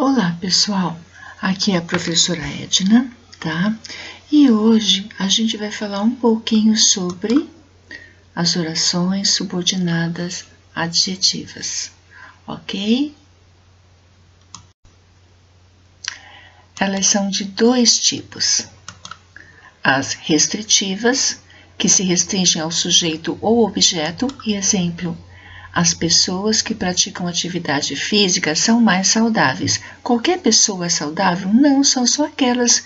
Olá, pessoal. Aqui é a professora Edna, tá? E hoje a gente vai falar um pouquinho sobre as orações subordinadas adjetivas, ok? Elas são de dois tipos. As restritivas, que se restringem ao sujeito ou objeto, e exemplo: as pessoas que praticam atividade física são mais saudáveis. Qualquer pessoa é saudável? Não, são só aquelas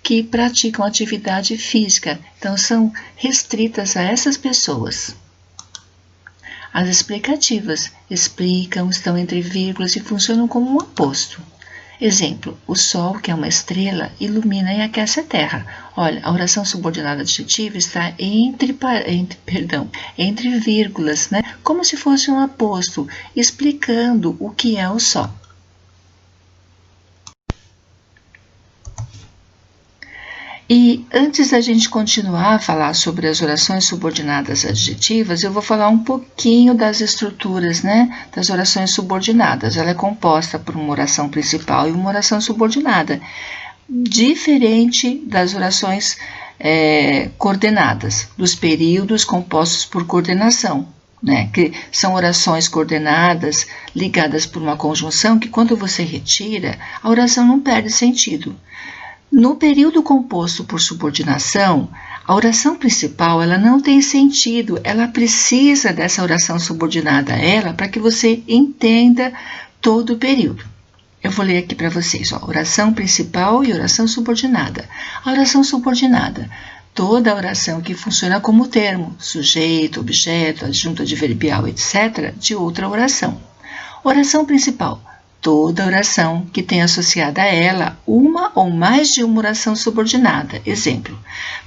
que praticam atividade física. Então, são restritas a essas pessoas. As explicativas explicam, estão entre vírgulas e funcionam como um aposto. Exemplo: o Sol, que é uma estrela, ilumina e aquece a Terra. Olha, a oração subordinada adjetiva está entre vírgulas, né? Como se fosse um aposto, explicando o que é o Sol. E antes da gente continuar a falar sobre as orações subordinadas adjetivas, eu vou falar um pouquinho das estruturas, né, das orações subordinadas. Ela é composta por uma oração principal e uma oração subordinada, diferente das orações coordenadas, dos períodos compostos por coordenação, né, que são orações coordenadas ligadas por uma conjunção que, quando você retira, a oração não perde sentido. No período composto por subordinação, a oração principal ela não tem sentido, ela precisa dessa oração subordinada a ela para que você entenda todo o período. Eu vou ler aqui para vocês, ó, oração principal e oração subordinada. A oração subordinada, toda a oração que funciona como termo, sujeito, objeto, adjunto adverbial, etc., de outra oração. Oração principal, toda oração que tem associada a ela uma ou mais de uma oração subordinada. Exemplo: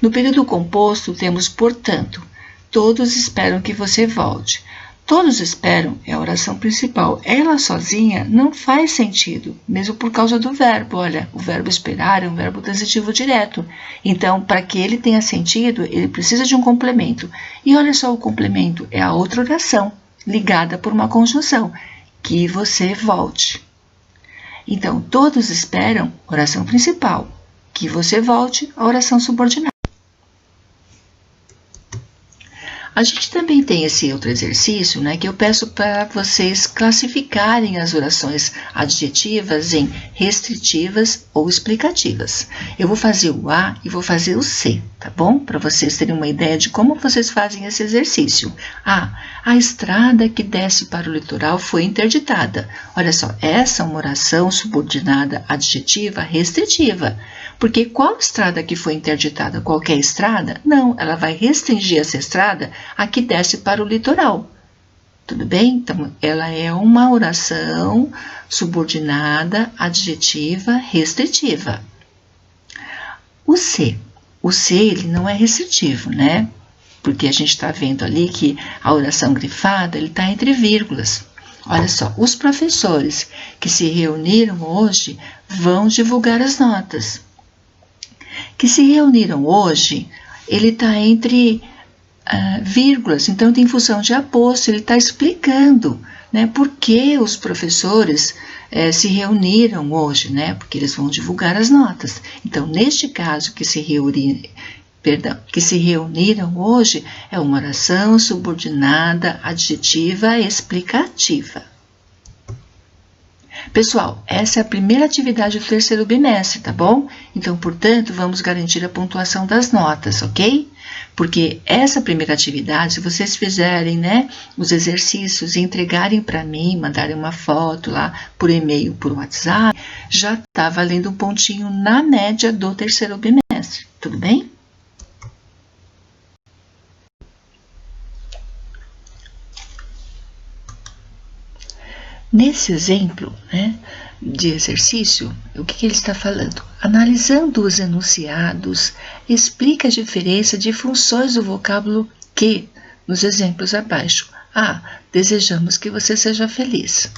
no período composto temos portanto. Todos esperam que você volte. Todos esperam é a oração principal. Ela sozinha não faz sentido, mesmo por causa do verbo. Olha, o verbo esperar é um verbo transitivo direto. Então, para que ele tenha sentido, ele precisa de um complemento. E olha só, o complemento é a outra oração, ligada por uma conjunção. Que você volte. Então, todos esperam, oração principal. Que você volte, a oração subordinada. A gente também tem esse outro exercício, né, que eu peço para vocês classificarem as orações adjetivas em restritivas ou explicativas. Eu vou fazer o A e vou fazer o C, tá bom? Para vocês terem uma ideia de como vocês fazem esse exercício. A estrada que desce para o litoral foi interditada. Olha só, essa é uma oração subordinada adjetiva restritiva. Porque qual estrada que foi interditada? Qualquer estrada? Não, ela vai restringir essa estrada a que desce para o litoral. Tudo bem? Então, ela é uma oração subordinada adjetiva restritiva. O C ele não é restritivo, né? Porque a gente está vendo ali que a oração grifada ele está entre vírgulas. Olha só, os professores que se reuniram hoje vão divulgar as notas. Que se reuniram hoje, ele está entre vírgulas, então tem função de aposto, ele está explicando, né, por que os professores se reuniram hoje, né, porque eles vão divulgar as notas. Então, neste caso, que se reuniram hoje, é uma oração subordinada adjetiva explicativa. Pessoal, essa é a primeira atividade do terceiro bimestre, tá bom? Então, portanto, vamos garantir a pontuação das notas, ok? Porque essa primeira atividade, se vocês fizerem, né, os exercícios e entregarem para mim, mandarem uma foto lá por e-mail, por WhatsApp, já está valendo um pontinho na média do terceiro bimestre, tudo bem? Nesse exemplo, né, de exercício, o que ele está falando? Analisando os enunciados, explica a diferença de funções do vocábulo que, nos exemplos abaixo. A. Desejamos que você seja feliz.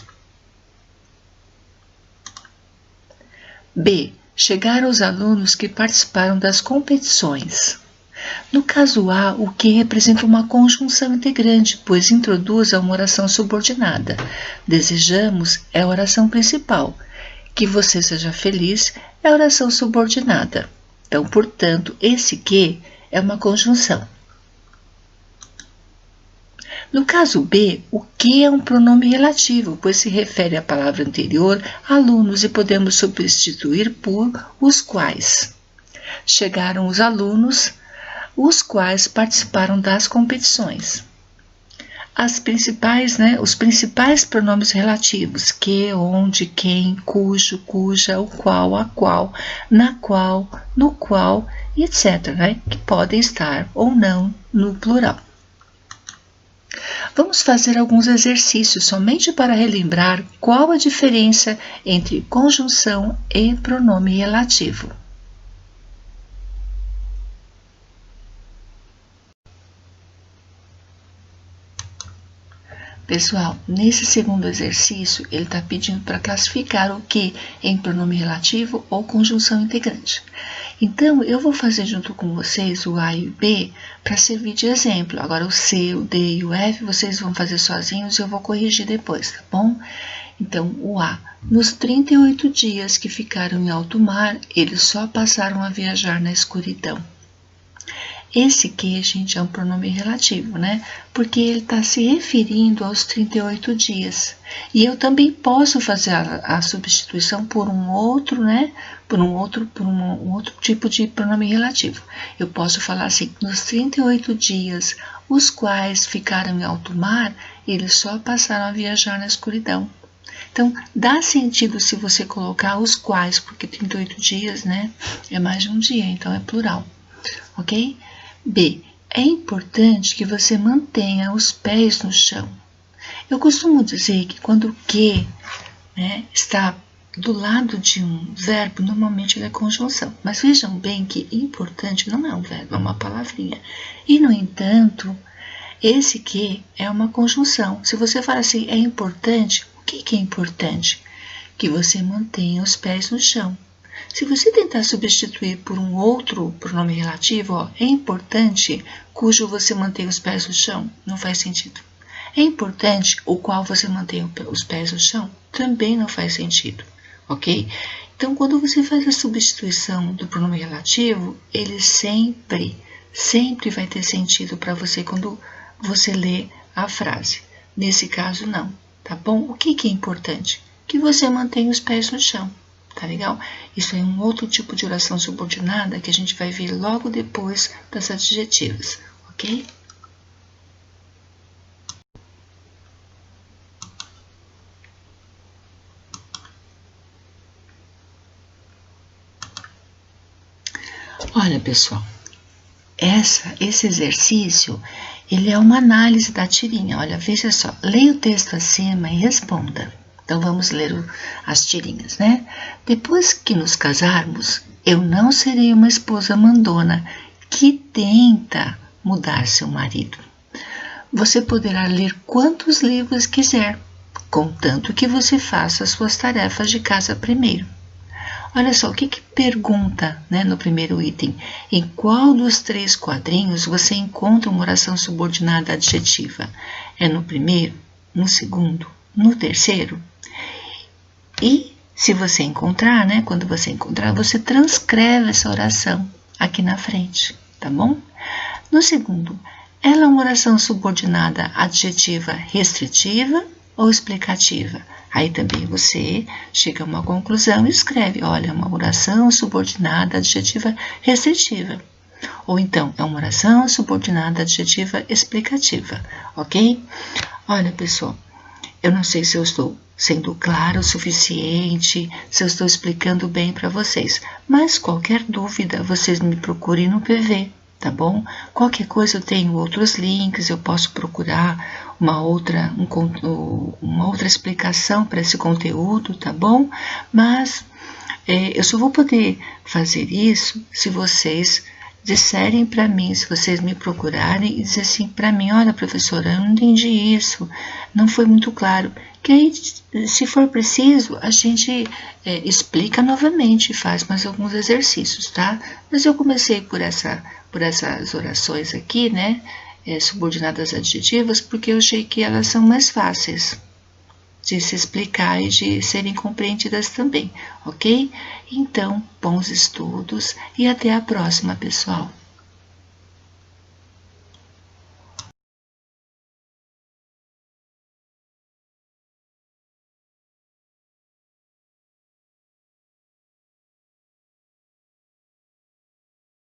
B. Chegaram os alunos que participaram das competições. No caso A, o que representa uma conjunção integrante, pois introduz a uma oração subordinada. Desejamos é a oração principal. que você seja feliz é oração subordinada. Então, portanto, esse que é uma conjunção. No caso B, o que é um pronome relativo, pois se refere à palavra anterior, alunos, e podemos substituir por os quais. Chegaram os alunos, os quais participaram das competições. Os principais pronomes relativos, que, onde, quem, cujo, cuja, o qual, a qual, na qual, no qual, etc., que podem estar ou não no plural. Vamos fazer alguns exercícios somente para relembrar qual a diferença entre conjunção e pronome relativo. Pessoal, nesse segundo exercício, ele está pedindo para classificar o que em pronome relativo ou conjunção integrante. Então, eu vou fazer junto com vocês o A e o B para servir de exemplo. Agora, o C, o D e o F, vocês vão fazer sozinhos e eu vou corrigir depois, tá bom? Então, o A. Nos 38 dias que ficaram em alto mar, eles só passaram a viajar na escuridão. Esse que, gente, é um pronome relativo, Porque ele está se referindo aos 38 dias. E eu também posso fazer a substituição por um outro, Por um outro tipo de pronome relativo. Eu posso falar assim, nos 38 dias, os quais ficaram em alto mar, eles só passaram a viajar na escuridão. Então, dá sentido se você colocar os quais, porque 38 dias, É mais de um dia, então é plural, ok? B. É importante que você mantenha os pés no chão. Eu costumo dizer que quando o que está do lado de um verbo, normalmente ele é conjunção. Mas vejam bem que importante não é um verbo, é uma palavrinha. E, no entanto, esse que é uma conjunção. Se você falar assim, é importante, o que é importante? Que você mantenha os pés no chão. Se você tentar substituir por um outro pronome relativo, é importante, cujo você mantém os pés no chão, não faz sentido. É importante, o qual você mantém os pés no chão, também não faz sentido, ok? Então, quando você faz a substituição do pronome relativo, ele sempre vai ter sentido para você quando você lê a frase. Nesse caso, não, tá bom? O que é importante? Que você mantenha os pés no chão. Tá legal? Isso é um outro tipo de oração subordinada que a gente vai ver logo depois das adjetivas, ok? Olha, pessoal, esse exercício, ele é uma análise da tirinha. Olha, veja só, leia o texto acima e responda. Então, vamos ler as tirinhas, Depois que nos casarmos, eu não serei uma esposa mandona que tenta mudar seu marido. Você poderá ler quantos livros quiser, contanto que você faça as suas tarefas de casa primeiro. Olha só, o que pergunta no primeiro item? Em qual dos 3 quadrinhos você encontra uma oração subordinada adjetiva? É no primeiro, no segundo, no terceiro? E se você encontrar, quando você encontrar, você transcreve essa oração aqui na frente, tá bom? No segundo, ela é uma oração subordinada adjetiva restritiva ou explicativa? Aí também você chega a uma conclusão e escreve, olha, é uma oração subordinada adjetiva restritiva. Ou então, é uma oração subordinada adjetiva explicativa, ok? Olha, pessoal, eu não sei se eu estou sendo claro o suficiente, se eu estou explicando bem para vocês. Mas qualquer dúvida, vocês me procurem no PV, tá bom? Qualquer coisa eu tenho outros links, eu posso procurar uma outra explicação para esse conteúdo, tá bom? Mas eu só vou poder fazer isso se vocês disserem para mim, se vocês me procurarem e dizer assim para mim, olha, professora, eu não entendi isso, não foi muito claro. Que aí, se for preciso, a gente explica novamente, faz mais alguns exercícios, tá? Mas eu comecei por essas orações aqui, subordinadas adjetivas, porque eu achei que elas são mais fáceis, de se explicar e de serem compreendidas também, ok? Então, bons estudos e até a próxima, pessoal!